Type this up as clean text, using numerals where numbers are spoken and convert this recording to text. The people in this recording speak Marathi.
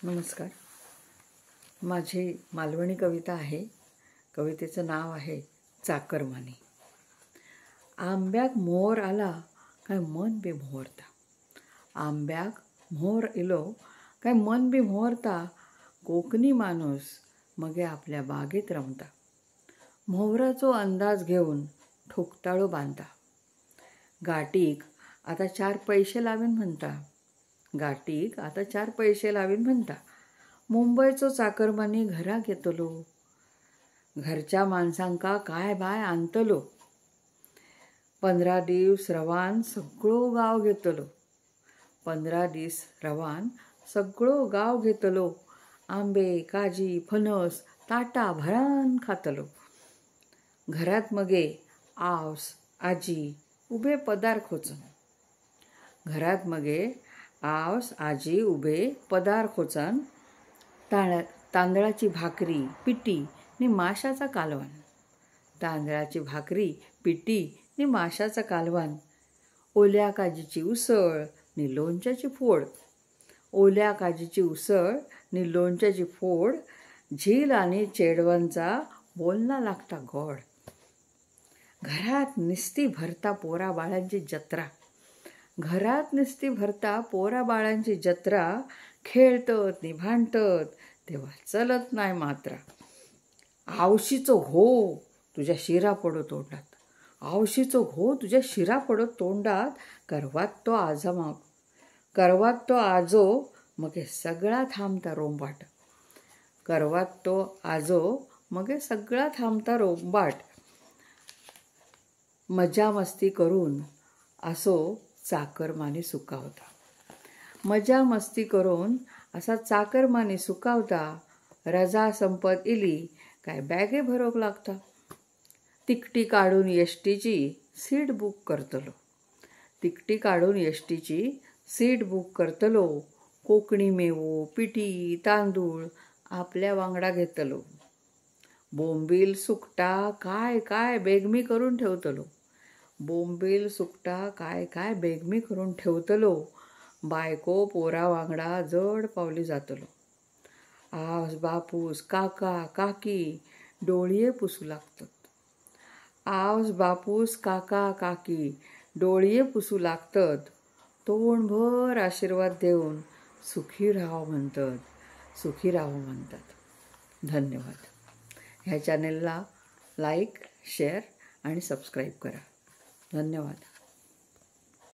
नमस्कार. माझी मालवणी कविता आहे. कवितेचं नाव आहे चाकरमानी. आंब्याक मोहर आला काय मन बी मोहरता. आंब्याक मोहर इलो काय मन बी मोहरता. कोकणी माणूस मगे आपल्या बागेत रमता. मोहराचो अंदाज घेऊन ठोकताळो बांधता. गाठीक आता 4 पैसे लावीन म्हणता. गाठीक आता 4 पैसे लावीन म्हणता. मुंबईचो चाकरमानी घराक येतलो. घरच्या माणसांका काय बाय आणतलो. 15 दिवस रवान सगळो गाव घेतलो. 15 दिवस रवान सगळो गाव घेतलो. आंबे, काजी, फणस ताटा भरान खातलो. घरात मगे आवस, आजी उभे पदार्थ खोचन. घरात मगे आवस, आजी उभे पदार्थ खोचन. तांदळाची भाकरी, पिठी नि माशाचा कालवण. तांदळाची भाकरी, पिठी नि माशाचा कालवण. ओल्या काजीची उसळ नि लोणच्याची फोड. ओल्या काजीची उसळ नि लोणच्याची फोड. झील आणि चेडवांचा बोलना लागता गोड. घरात निस्ती भरता पोरा बाळांची जत्रा. घरात निस्ती भरता पोरा बाळांची जत्रा. खेळतत नि भांडतत तेव्हा चलत नाही मात्रा. आवशीचो घो तुझ्या शिरा पडो तोंडात. आवशीचो घो तुझ्या शिरा पडो तोंडात. करवात तो आजो मगे सगळा थांबता रोंबाट. करवात तो आजो मगे सगळा थांबता रोंबाट. मजा मस्ती करून असो चाकरमानी सुकावता. मजा मस्ती करून असा चाकरमानी सुकावता. रजा संपत इली काय बॅगे भरोक लागता. तिकटी काढून एसटीची सीट बुक करतलो. तिकटी काढून एसटीची सीट बुक करतलो. कोकणी मेवो, पिठी, तांदूळ आपल्या वांगडा घेतलो. बोंबील सुकटा काय काय बेगमी करून ठेवतलो. बोंबील सुकटा काय काय बेगमी करून ठेवतलो. बायको पोरा वांगडा जड पावली जातलो. आवस, बापूस, काका, काकी डोळिये पुसू लागतात. आवस, बापूस, काका, काकी डोळिये पुसू लागतात. तोंडभर आशीर्वाद देऊन सुखी राहो म्हणतात. सुखी राहो म्हणतात. धन्यवाद. ह्या चॅनेलला लाईक, शेअर आणि सबस्क्राईब करा. धन्यवाद.